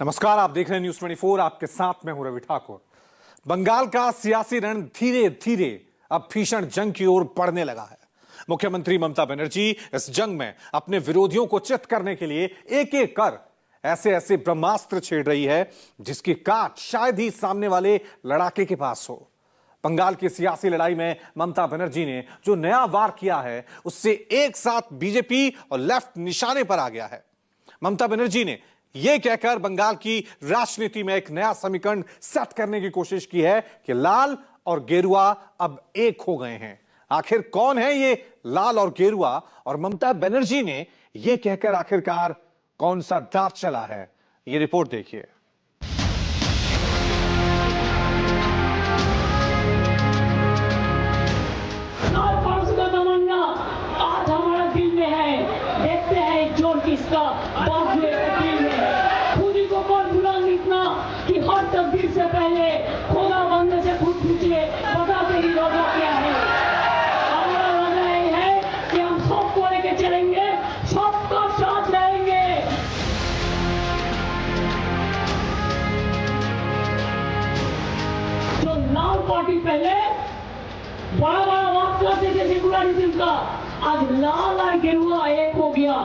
नमस्कार, आप देख रहे हैं न्यूज 24। आपके साथ मैं हूं रवि ठाकुर। बंगाल का सियासी रण धीरे धीरे अब भीषण जंग की ओर बढ़ने लगा है। मुख्यमंत्री ममता बनर्जी इस जंग में अपने विरोधियों को चित करने के लिए एक एक कर ऐसे ऐसे ब्रह्मास्त्र छेड़ रही है जिसकी काट शायद ही सामने वाले लड़ाके के पास हो। बंगाल की सियासी लड़ाई में ममता बनर्जी ने जो नया वार किया है उससे एक साथ बीजेपी और लेफ्ट निशाने पर आ गया है। ममता बनर्जी ने यह कहकर बंगाल की राजनीति में एक नया समीकरण सेट करने की कोशिश की है कि लाल और गेरुआ अब एक हो गए हैं। आखिर कौन है ये लाल और गेरुआ, और ममता बनर्जी ने यह कहकर आखिरकार कौन सा दांव चला है, ये रिपोर्ट देखिए। आज हमारा दिल में है, देखते हैं जोर किसका खुदी को कौन बुरा लिखना कि हर तकदीर से पहले खुदा बंदे से खुद पूछिए बता तेरी रोजा क्या है। हमारा रोजा ये है कि हम सबको लेके चलेंगे, सबका साथ रहेंगे। जो लाल पार्टी पहले बड़ा बड़ा बात करते थे सेकुलरिज्म का, आज लाल और गेरुआ एक हो गया।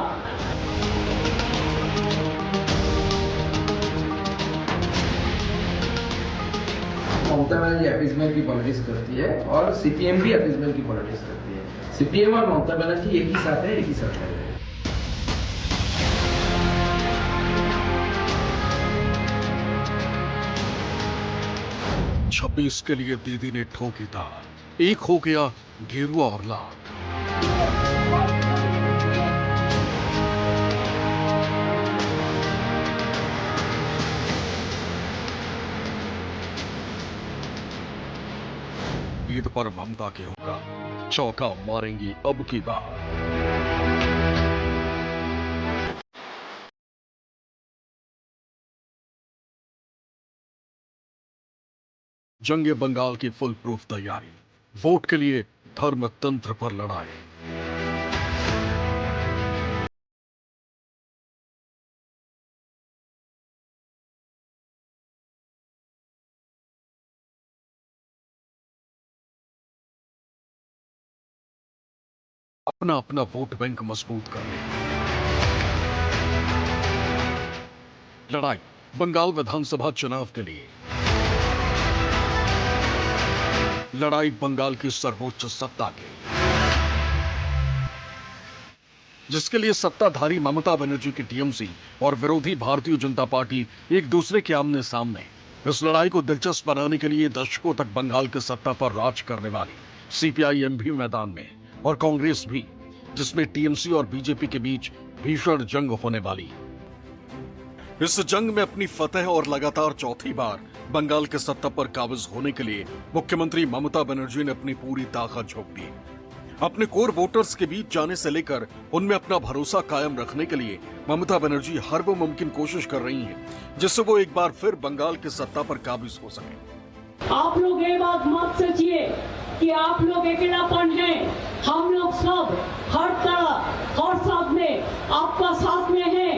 ममता बनर्जी अपीजमेंट की पॉलिटिक्स करती है और सीपीएम भी अपीजमेंट की पॉलिटिक्स करती है। सीपीएम और ममता बनर्जी एक ही साथ है, एक ही सरकार है। 26 के लिए दीदी ने ठोकी था, एक हो गया गेरुआ और लाल। ईद पर ममता के होगा, चौका मारेंगी अब की बात। जंग बंगाल की फुल प्रूफ तैयारी, वोट के लिए धर्म तंत्र पर लड़ाई। अपना अपना वोट बैंक मजबूत करने। लड़ाई बंगाल विधानसभा चुनाव के लिए। लड़ाई बंगाल की सर्वोच्च सत्ता की, जिसके लिए सत्ताधारी ममता बनर्जी की टीएमसी और विरोधी भारतीय जनता पार्टी एक दूसरे के आमने सामने। इस लड़ाई को दिलचस्प बनाने के लिए दशकों तक बंगाल की सत्ता पर राज करने वाली सीपीआईएम भी मैदान में और कांग्रेस भी, जिसमें टीएमसी और बीजेपी के बीच भीषण जंग होने वाली। इस जंग में अपनी फतह और लगातार चौथी बार बंगाल के सत्ता पर काबिज होने के लिए मुख्यमंत्री ममता बनर्जी ने अपनी पूरी ताकत झोंक दी। अपने कोर वोटर्स के बीच जाने से लेकर उनमें अपना भरोसा कायम रखने के लिए ममता बनर्जी हर वो मुमकिन कोशिश कर रही हैं जिससे वो एक बार फिर बंगाल की सत्ता पर काबिज हो सके। आप लोग ये बात मत सोचिए कि आप लोग अकेलापन है। हम लोग सब हर तरह हर साथ में आपका साथ में है।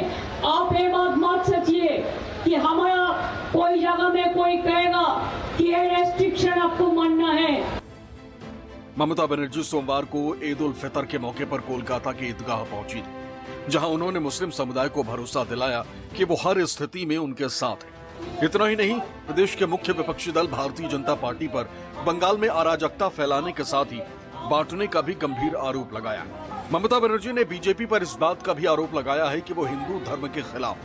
आप ये बात मत सोचिए कि हमारा कोई जगह में कोई कहेगा कि ये रेस्ट्रिक्शन आपको मानना है। ममता बनर्जी सोमवार को ईद उल फितर के मौके पर कोलकाता की ईदगाह पहुंची, जहां उन्होंने मुस्लिम समुदाय को भरोसा दिलाया कि वो हर स्थिति में उनके साथ है। इतना ही नहीं, प्रदेश के मुख्य विपक्षी दल भारतीय जनता पार्टी पर बंगाल में अराजकता फैलाने के साथ ही बांटने का भी गंभीर आरोप लगाया। ममता बनर्जी ने बीजेपी पर इस बात का भी आरोप लगाया है कि वो हिंदू धर्म के खिलाफ।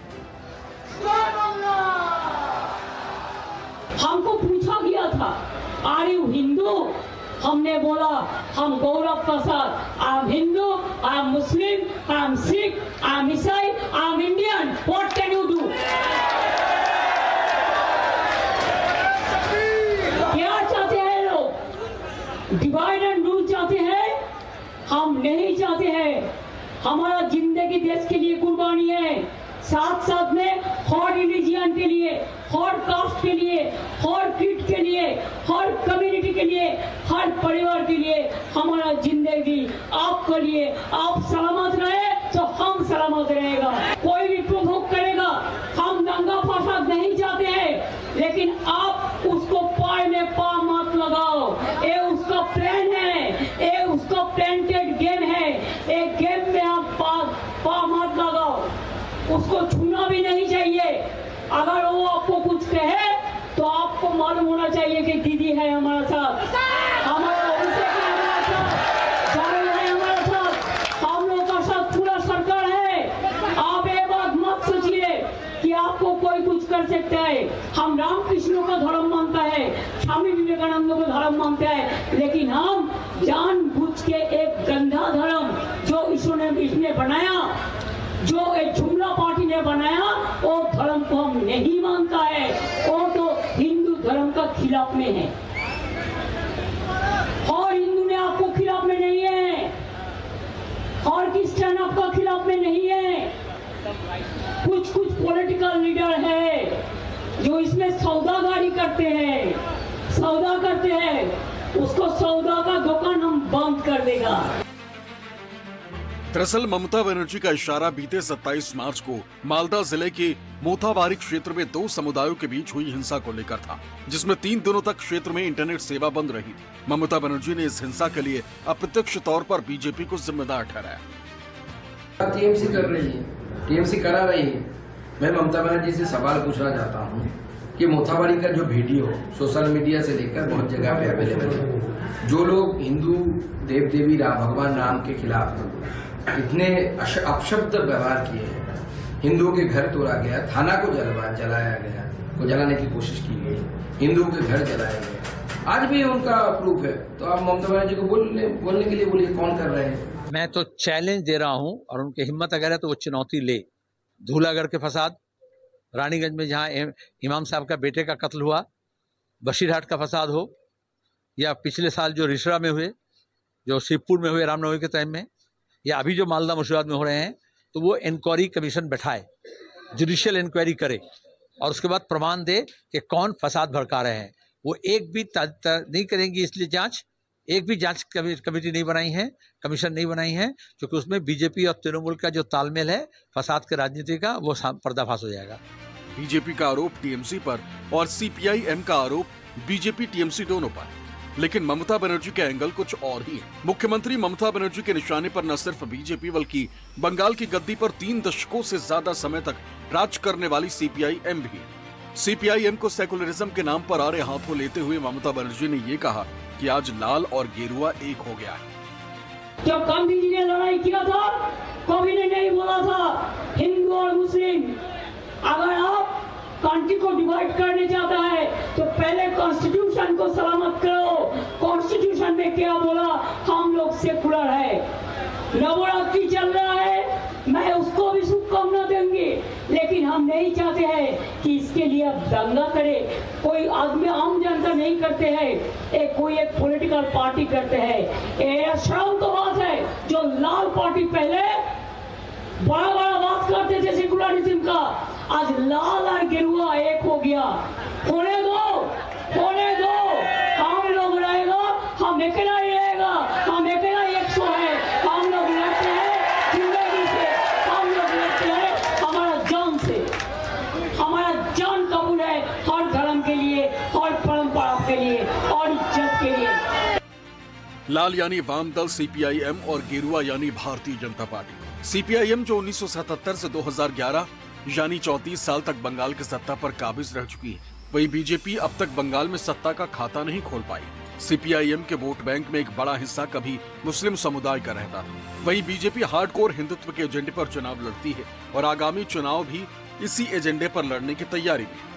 हमको पूछा गया था, आर यू हिंदू? हमने बोला हम गौरव के साथ I am Hindu, I am Muslim, I am Sikh, I am Isai, I am Indian. What can you do? क्या चाहते हैं लोग? डिवाइड एंड रूल चाहते हैं? हम नहीं चाहते हैं। हमारा जिंदगी देश के लिए कुर्बानी है, साथ साथ में हर रिलीजियन के लिए, हर कास्ट के लिए, हर क्रीड के लिए, हर कम्युनिटी के लिए, हर परिवार के लिए हमारा जिंदगी आपके लिए। आप सलामत रहे तो हम सलामत रहेगा। कोई भी प्रोवोक करेगा, हम दंगा फसाद अगर वो आपको कुछ कहे तो आपको मालूम होना चाहिए कि दीदी है हमारा साथ, हमारा अभिषेक है हमारा साथ, चावल है हमारा साथ, हम लोग का साथ पूरा सरकार है। आप ये बात मत सोचिए कि आपको कोई कुछ कर सकता है। हम रामकृष्ण का धर्म मानता है, स्वामी विवेकानंद को धर्म मानता है, लेकिन हम जानबूझ के एक गंदा धर्म जो इसने बनाया, जो एक जुमला पार्टी ने बनाया, वो धर्म को हम नहीं मानता है। वो तो हिंदू धर्म का खिलाफ में है और हिंदू ने आपको खिलाफ में नहीं है और क्रिश्चियन आपका खिलाफ में नहीं है। कुछ पॉलिटिकल लीडर है जो इसमें सौदागारी करते हैं, सौदा करते हैं, उसको सौदा का दुकान हम बंद कर देगा। दरअसल ममता बनर्जी का इशारा बीते 27 मार्च को मालदा जिले के मोथाबारी क्षेत्र में 2 समुदायों के बीच हुई हिंसा को लेकर था, जिसमें 3 दिनों तक क्षेत्र में इंटरनेट सेवा बंद रही थी। ममता बनर्जी ने इस हिंसा के लिए अप्रत्यक्ष तौर पर बीजेपी को जिम्मेदार ठहराया। टीएमसी कर रही है, टीएमसी करा रही है। मैं ममता बनर्जी से सवाल पूछना चाहता हूँ कि मोथाबारी का जो वीडियो सोशल मीडिया से लेकर बहुत जगह पे अवेलेबल है, जो लोग हिंदू देव देवी भगवान राम के खिलाफ इतने अपशब्द व्यवहार किए हैं, हिंदुओं के घर तोड़ा गया, थाना को जलाया गया, को जलाने की कोशिश की गई, हिंदुओं के घर जलाए गए, आज भी उनका प्रूफ है। तो आप ममता बनर्जी को बोलने के लिए बोलिए, कौन कर रहे हैं? मैं तो चैलेंज दे रहा हूं और उनकी हिम्मत अगर है तो वो चुनौती ले। धूलागढ़ के फसाद, रानीगंज में जहां इमाम साहब का बेटे का कत्ल हुआ, बशीरहाट का फसाद हो, या पिछले साल जो रिसरा में हुए, जो शिवपुर में हुए रामनवमी के टाइम में, या अभी जो मालदा मुर्शिदाबाद में हो रहे हैं, तो वो इंक्वायरी कमीशन बैठाए, जुडिशियल इंक्वायरी करे और उसके बाद प्रमाण दे कि कौन फसाद भड़का रहे हैं। वो एक भी नहीं करेंगी, इसलिए जांच, एक भी जांच कमेटी नहीं बनाई है, कमीशन नहीं बनाई है, क्योंकि उसमें बीजेपी और तृणमूल का जो तालमेल है फसाद के राजनीति का, वो पर्दाफाश हो जाएगा। बीजेपी का आरोप टीएमसी पर और सीपीआई-एम का आरोप बीजेपी टीएमसी दोनों पर, लेकिन ममता बनर्जी का एंगल कुछ और ही है। मुख्यमंत्री ममता बनर्जी के निशाने पर न सिर्फ बीजेपी बल्कि बंगाल की गद्दी पर 3 दशकों से ज्यादा समय तक राज करने वाली सीपीआई-एम भी है। सीपीआई-एम को सेकुलरिज्म के नाम पर आड़े हाथों लेते हुए ममता बनर्जी ने ये कहा कि आज लाल और गेरुआ एक हो गया है। जब गांधी जी ने लड़ाई किया था, कभी ने नहीं बोला था हिंदू और मुस्लिम। अगर आप कंट्री को डिवाइड करने चाहता है तो पहले कॉन्स्टिट्यूशन को सलामत करो। कॉन्स्टिट्यूशन में क्या बोला? हम लोग सेकुलर है। नवरात्रि चल रहा है, मैं उसको भी शुभकामना देंगे, लेकिन हम नहीं चाहते हैं कि इसके लिए अब दंगा करे। कोई आदमी, आम जनता नहीं करते हैं, कोई एक पॉलिटिकल पार्टी करते हैं। ये शर्म तो बात है जो लाल पार्टी पहले बड़ा बात करते थे सेकुलरिज्म का, आज लाल और गेरुआ एक हो गया। होने दो, हम लोग रहेगा, हम अकेला ही रहेगा, हम अकेला 100 है, हम लोग लड़ते हैं जिंदगी से, हम लोग लड़ते हैं हमारा जान से, हमारा जान कबूल है हर धर्म के लिए, हर परंपरा के लिए और इज्जत के लिए। लाल यानी वाम दल सीपीआई-एम और गेरुआ यानी भारतीय जनता पार्टी। सीपीआई-एम जो 1977 से 2011 यानी 34 साल तक बंगाल की सत्ता पर काबिज रह चुकी है, वहीं बीजेपी अब तक बंगाल में सत्ता का खाता नहीं खोल पाई। सीपीआई-एम के वोट बैंक में एक बड़ा हिस्सा कभी मुस्लिम समुदाय का रहता था। वहीं बीजेपी हार्डकोर हिंदुत्व के एजेंडे पर चुनाव लड़ती है और आगामी चुनाव भी इसी एजेंडे पर लड़ने की तैयारी में है।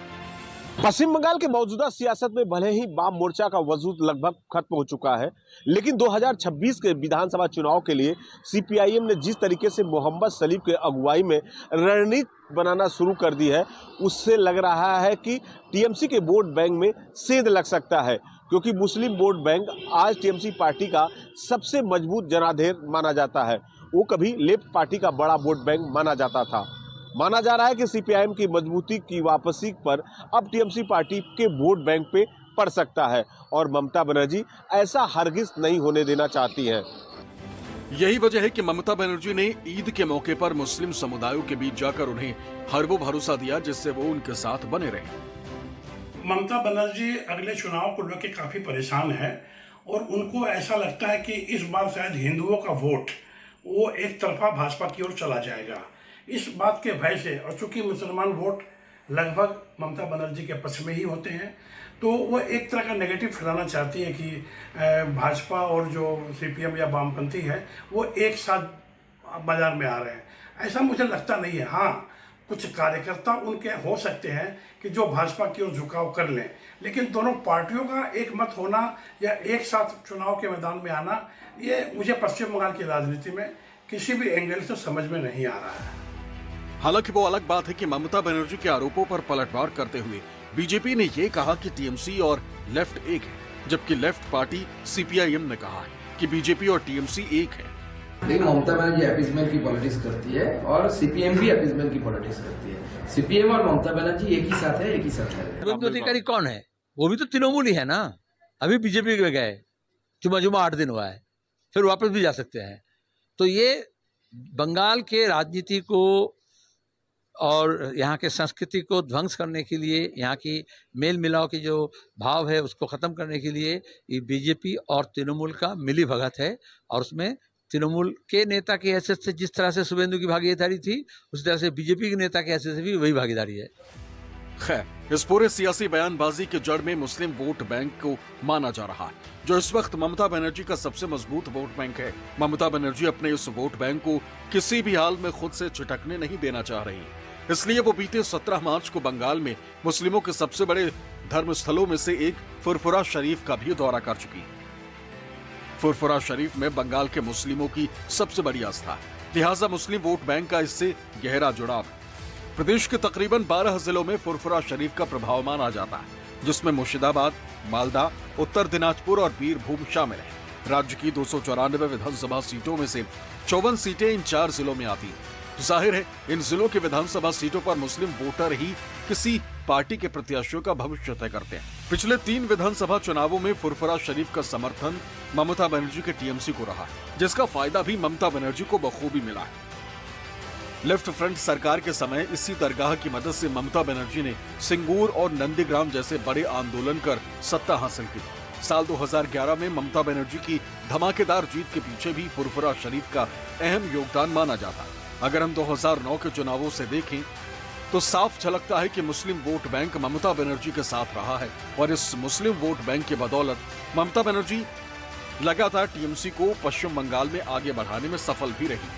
पश्चिम बंगाल के मौजूदा सियासत में भले ही वाम मोर्चा का वजूद लगभग खत्म हो चुका है, लेकिन 2026 के विधानसभा चुनाव के लिए सीपीआई-एम ने जिस तरीके से मोहम्मद सलीम के अगुवाई में रणनीति बनाना शुरू कर दी है, उससे लग रहा है कि टीएमसी के वोट बैंक में सेंध लग सकता है, क्योंकि मुस्लिम वोट बैंक आज टीएमसी पार्टी का सबसे मजबूत जनाधार माना जाता है। वो कभी लेफ्ट पार्टी का बड़ा वोट बैंक माना जाता था। माना जा रहा है कि सीपीआई-एम की मजबूती की वापसी पर अब टीएमसी पार्टी के वोट बैंक पे पड़ सकता है और ममता बनर्जी ऐसा हरगिज नहीं होने देना चाहती हैं। यही वजह है कि ममता बनर्जी ने ईद के मौके पर मुस्लिम समुदायों के बीच जाकर उन्हें हर वो भरोसा दिया जिससे वो उनके साथ बने रहे। ममता बनर्जी अगले चुनाव को लेकर काफी परेशान है और उनको ऐसा लगता है कि इस बार शायद हिंदुओं का वोट वो एक तरफा भाजपा की ओर चला जाएगा। इस बात के भय से, और चूंकि मुसलमान वोट लगभग ममता बनर्जी के पक्ष में ही होते हैं। तो वो एक तरह का नेगेटिव फैलाना चाहती है कि भाजपा और जो सीपीएम या वामपंथी है वो एक साथ बाजार में आ रहे हैं। ऐसा मुझे लगता नहीं है। हाँ, कुछ कार्यकर्ता उनके हो सकते हैं कि जो भाजपा की ओर झुकाव कर लें, लेकिन दोनों पार्टियों का एक मत होना या एक साथ चुनाव के मैदान में आना, ये मुझे पश्चिम बंगाल की राजनीति में किसी भी एंगल से समझ में नहीं आ रहा है। हालांकि वो अलग बात है कि ममता बनर्जी के आरोपों पर पलटवार करते हुए बीजेपी ने ये कहा कि टीएमसी और लेफ्ट एक है, जबकि लेफ्ट पार्टी सीपीआईएम ने कहा है कि बीजेपी और टीएमसी एक है। देखिए, ममता बनर्जी अपीजमेंट की पॉलिटिक्स करती है और सीपीएम भी अपीजमेंट की पॉलिटिक्स करती है। सीपीएम और ममता बनर्जी एक ही साथ है, एक ही साथ है। शुभेंदु अधिकारी कौन है? वो भी तो तृणमूल ही है ना। अभी बीजेपी में गए, जुमा 8 दिन हुआ है, फिर वापस भी जा सकते हैं। तो ये बंगाल के राजनीति को और यहाँ के संस्कृति को ध्वंस करने के लिए, यहाँ की मेल मिलाव की जो भाव है उसको खत्म करने के लिए ये बीजेपी और तृणमूल का मिली भगत है। और उसमें तृणमूल के नेता की हैसियत से जिस तरह से शुभेंदु की भागीदारी थी, उस तरह से बीजेपी के नेता की हैसियत से भी वही भागीदारी है। खैर, इस पूरे सियासी बयानबाजी के जड़ में मुस्लिम वोट बैंक को माना जा रहा है, जो इस वक्त ममता बनर्जी का सबसे मजबूत वोट बैंक है। ममता बनर्जी अपने इस वोट बैंक को किसी भी हाल में खुद से छिटकने नहीं देना चाह रही, इसलिए वो बीते 17 मार्च को बंगाल में मुस्लिमों के सबसे बड़े धर्म स्थलों में से एक फुरफुरा शरीफ का भी दौरा कर चुकी है। फुरफुरा शरीफ में बंगाल के मुस्लिमों की सबसे बड़ी आस्था है, लिहाजा मुस्लिम वोट बैंक का इससे गहरा जुड़ाव है। प्रदेश के तकरीबन 12 जिलों में फुरफुरा शरीफ का प्रभाव माना जाता है, जिसमें मुर्शिदाबाद, मालदा, उत्तर दिनाजपुर और बीरभूम शामिल है। राज्य की 294 विधानसभा सीटों में से 54 सीटें इन 4 जिलों में आती हैं। जाहिर है, इन जिलों के विधानसभा सीटों पर मुस्लिम वोटर ही किसी पार्टी के प्रत्याशियों का भविष्य तय करते हैं। पिछले 3 विधानसभा चुनावों में फुरफुरा शरीफ का समर्थन ममता बनर्जी के टीएमसी को रहा है, जिसका फायदा भी ममता बनर्जी को बखूबी मिला है। लेफ्ट फ्रंट सरकार के समय इसी दरगाह की मदद से ममता बनर्जी ने सिंगूर और नंदीग्राम जैसे बड़े आंदोलन कर सत्ता हासिल की। साल 2011 में ममता बनर्जी की धमाकेदार जीत के पीछे भी फुरफुरा शरीफ का अहम योगदान माना जाता है। अगर हम 2009 के चुनावों से देखें तो साफ झलकता है कि मुस्लिम वोट बैंक ममता बनर्जी के साथ रहा है और इस मुस्लिम वोट बैंक की बदौलत ममता बनर्जी लगातार टीएमसी को पश्चिम बंगाल में आगे बढ़ाने में सफल भी रही।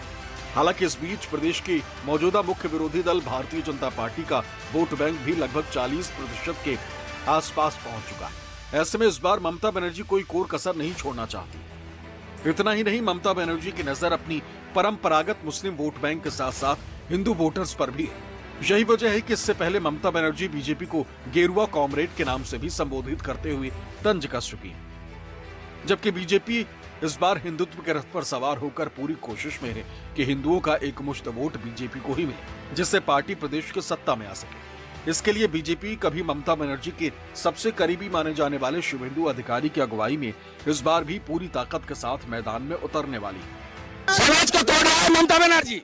हालांकि इस बीच प्रदेश के मौजूदा मुख्य विरोधी दल भारतीय जनता पार्टी का वोट बैंक भी लगभग 40% के आसपास पहुंच चुका है। ऐसे में इस बार ममता बनर्जी कोई कोर कसर नहीं छोड़ना चाहती। इतना ही नहीं, ममता बनर्जी की नजर अपनी परंपरागत मुस्लिम वोट बैंक के साथ साथ हिंदू वोटर्स पर भी है। यही वजह है कि इससे पहले ममता बनर्जी बीजेपी को गेरुआ कॉमरेड के नाम से भी संबोधित करते हुए तंज कस चुकी है, जबकि बीजेपी इस बार हिंदुत्व के रथ पर सवार होकर पूरी कोशिश में है कि हिंदुओं का एकमुश्त वोट बीजेपी को ही मिले, जिससे पार्टी प्रदेश की सत्ता में आ सके। इसके लिए बीजेपी कभी ममता बनर्जी के सबसे करीबी माने जाने वाले शुभेंदु अधिकारी की अगुवाई में इस बार भी पूरी ताकत के साथ मैदान में उतरने वाली है। समाज को तोड़ा है ममता बनर्जी।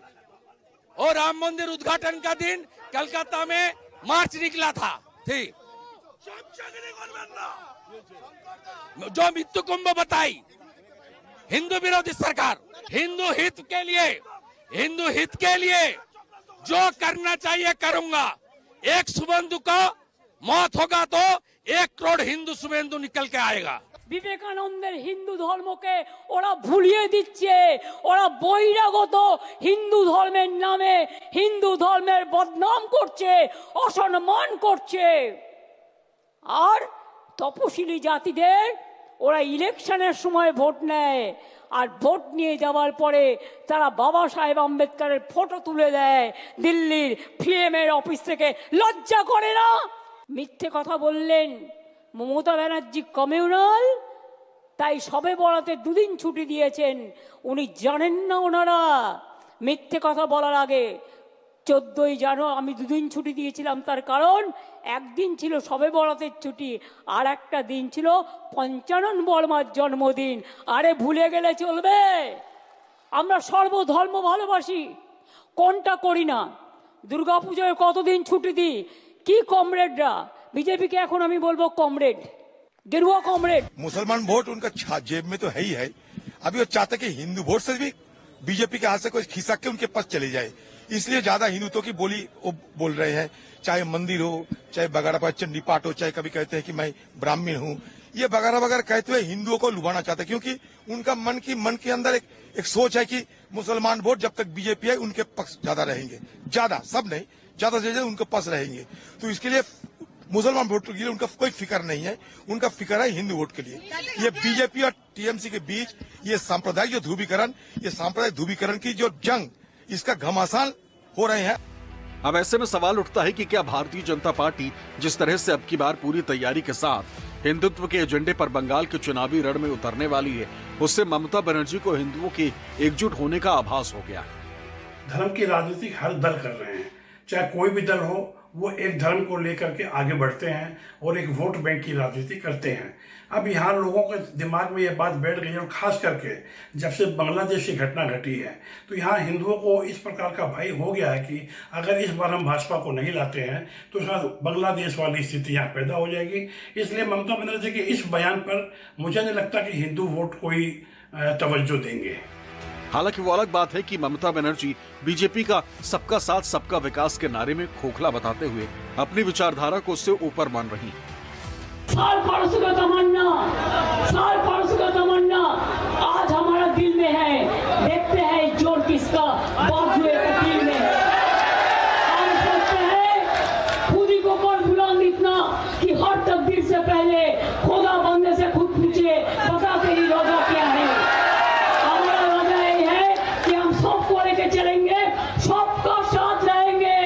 और राम मंदिर उद्घाटन का दिन कलकत्ता में मार्च निकला था, ठीक, जो मृत्यु कुंभ बताई हिंदू विरोधी सरकार। हिंदू हित के लिए जो करना चाहिए करूंगा। एक शुभेंदु का मौत होगा तो 1 करोड़ हिंदू शुभेंदु निकल के आएगा। বিবেকানন্দের হিন্দু ধর্মকে ওরা ভুলিয়ে দিচ্ছে, ওরা বহিরাগত হিন্দু ধর্মের নামে হিন্দু ধর্মের বদনাম করছে, অসম্মান করছে। আর তপশিলি জাতিদের ওরা ইলেকশনের সময় ভোট নেয়, আর ভোট নিয়ে যাওয়ার পরে তারা বাবা সাহেব আম্বেদকরের ফটো তুলে দেয় দিল্লির পিএমের অফিস থেকে। লজ্জা করে না? মিথ্যে কথা বললেন মমতা ব্যানার্জি কমিউনাল, তাই সবে বরাতে 2 দিন ছুটি দিয়েছেন। উনি জানেন না ওনারা মিথ্যে কথা বলার আগে 14ই জানুয়ারি আমি 2 দিন ছুটি দিয়েছিলাম, তার কারণ একদিন ছিল সবে বরাতের ছুটি আর একটা দিন ছিল পঞ্চানন বর্মার জন্মদিন। আরে ভুলে গেলে চলবে? আমরা সর্বধর্ম ভালোবাসি, কোনটা করি না? দুর্গাপুজোয় কতদিন ছুটি দিই? কি কমরেডরা? बीजेपी के এখন আমি বলবো কমরেড, गेरुआ कॉमरेड। मुसलमान वोट उनका जेब में तो है ही है। अभी वो चाहते कि हिंदू वोट से भी बीजेपी के हाथ से कोई खिसक के उनके पास चले जाए। इसलिए ज्यादा हिंदुत्व की बोली वो बोल रहे हैं, चाहे मंदिर हो, चाहे बगाड़ा पर चंडी पाठ हो, चाहे कभी कहते हैं कि मैं ब्राह्मण हूँ। ये वगैरह वगैरह कहते हुए हिंदुओं को लुभाना चाहते हैं, क्योंकि उनका मन के अंदर एक सोच है कि मुसलमान वोट जब तक बीजेपी है उनके पक्ष ज्यादा रहेंगे, ज्यादा सब नहीं, ज्यादा से ज्यादा उनके पास रहेंगे। तो इसके लिए मुसलमान वोट के लिए उनका कोई फिक्र नहीं है, उनका फिक्र है हिंदू वोट के लिए। ये बीजेपी और टीएमसी के बीच ये सांप्रदायिक ध्रुवीकरण की जो जंग, इसका घमासान हो रहे हैं। अब ऐसे में सवाल उठता है कि क्या भारतीय जनता पार्टी जिस तरह से अब की बार पूरी तैयारी के साथ हिंदुत्व के एजेंडे पर बंगाल के चुनावी रण में उतरने वाली है, उससे ममता बनर्जी को हिंदुओं के एकजुट होने का आभास हो गया। धर्म की राजनीति हर दल कर रहे हैं, चाहे कोई भी दल हो, वो एक धर्म को लेकर के आगे बढ़ते हैं और एक वोट बैंक की राजनीति करते हैं। अब यहाँ लोगों के दिमाग में ये बात बैठ गई है, और खास करके जब से बांग्लादेश की घटना घटी है तो यहाँ हिंदुओं को इस प्रकार का भय हो गया है कि अगर इस बार हम भाजपा को नहीं लाते हैं तो शायद बांग्लादेश वाली स्थिति यहाँ पैदा हो जाएगी। इसलिए ममता बनर्जी के इस बयान पर मुझे नहीं लगता कि हिंदू वोट कोई तवज्जो देंगे। हालांकि वो अलग बात है कि ममता बनर्जी बीजेपी का सबका साथ सबका विकास के नारे में खोखला बताते हुए अपनी विचारधारा को उससे ऊपर मान रही। साल परसों का तमन्ना आज हमारा दिल में है, देखते हैं जोर किसका बाजुए का दिल में है। हम सोचते हैं खुद ही को कौन बुलंद इतना कि हर तकदीर से पहले खुदा बंदे से खुद पूछे, बता तेरी रोजा क्या है। हमारा रोजा ये है कि हम सबको लेके चलेंगे, सबका साथ रहेंगे।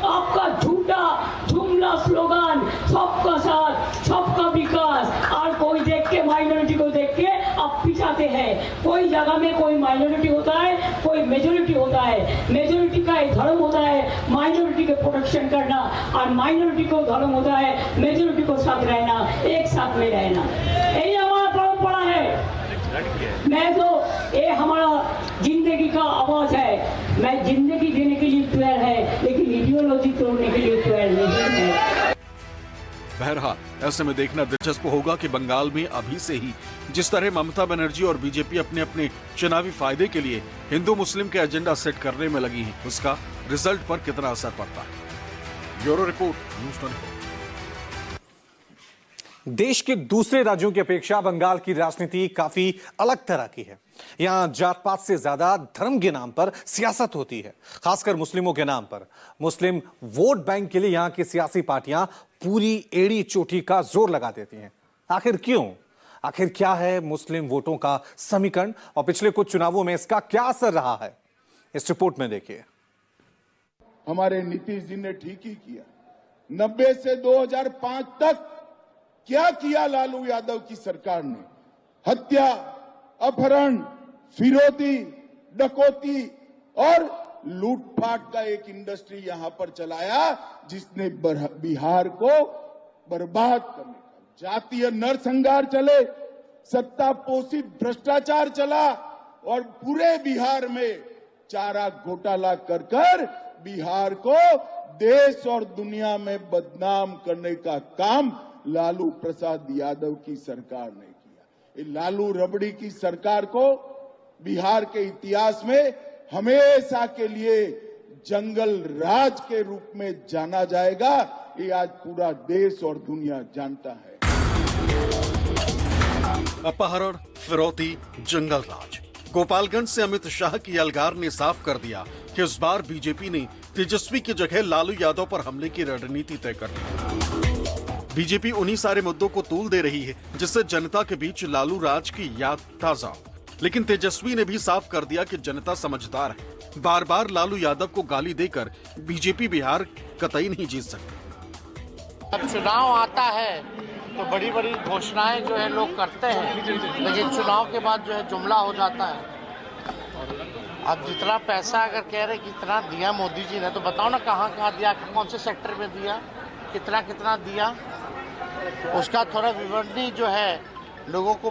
आपका झूठा जुमला स्लोगन सबका साथ सबका विकास, और कोई देख के माइनॉरिटी को देख के अब पिछाते हैं। कोई जगह में कोई माइनॉरिटी होता है, कोई मेजोरिटी होता है। मेजोरिटी का एक धर्म होता है माइनॉरिटी के प्रोटेक्शन करना, और माइनॉरिटी को धर्म होता है मेजोरिटी को साथ रहना, एक साथ में रहना। यही हमारा परंपरा है। मैं तो ये हमारा जिंदगी का आवाज है। मैं जिंदगी देने के लिए तैयार है, लेकिन इडियोलॉजी तोड़ने के लिए तैयार नहीं है। बहरहाल ऐसे में देखना दिलचस्प होगा कि बंगाल में अभी से ही जिस तरह ममता बनर्जी और बीजेपी अपने अपने चुनावी फायदे के लिए हिंदू मुस्लिम के एजेंडा सेट करने में लगी है, उसका रिजल्ट पर कितना असर पड़ता है। Bureau report, news 24। देश के दूसरे राज्यों की अपेक्षा बंगाल की राजनीति काफी अलग तरह की है। यहां जात पात से ज्यादा धर्म के नाम पर सियासत होती है, खासकर मुस्लिमों के नाम पर। मुस्लिम वोट बैंक के लिए यहां की सियासी पार्टियां पूरी एड़ी चोटी का जोर लगा देती हैं। आखिर क्यों? आखिर क्या है मुस्लिम वोटों का समीकरण, और पिछले कुछ चुनावों में इसका क्या असर रहा है, इस रिपोर्ट में देखिए। हमारे नीतीश जी ने ठीक ही किया। 90 से 2005 तक क्या किया लालू यादव की सरकार ने? हत्या, अपहरण, फिरौती, डकैती और लूटपाट का एक इंडस्ट्री यहां पर चलाया, जिसने बिहार को बर्बाद करने का जातीय नरसंहार चले, सत्ता पोषित भ्रष्टाचार चला, और पूरे बिहार में चारा घोटाला कर बिहार को देश और दुनिया में बदनाम करने का काम लालू प्रसाद यादव की सरकार ने किया। ये लालू रबड़ी की सरकार को बिहार के इतिहास में हमेशा के लिए जंगल राज के रूप में जाना जाएगा। ये आज पूरा देश और दुनिया जानता है। अपहरण, फिरौती, जंगल राज। गोपालगंज से अमित शाह की अलगार ने साफ कर दिया कि इस बार बीजेपी ने तेजस्वी की जगह लालू यादव पर हमले की रणनीति तय कर दी। बीजेपी उन्हीं सारे मुद्दों को तूल दे रही है जिससे जनता के बीच लालू राज की याद ताजा। लेकिन तेजस्वी ने भी साफ कर दिया कि जनता समझदार है। बार बार लालू यादव को गाली देकर बीजेपी बिहार कतई नहीं जीत सकती। अब चुनाव आता है तो बड़ी बड़ी घोषणाएं जो है लोग करते हैं, लेकिन चुनाव के बाद जो है जुमला हो जाता है। अब जितना पैसा अगर कह रहे कितना दिया मोदी जी ने, तो बताओ ना कहाँ दिया, कौन से सेक्टर में दिया, कितना दिया, उसका थोड़ा विवरणी जो है लोगों को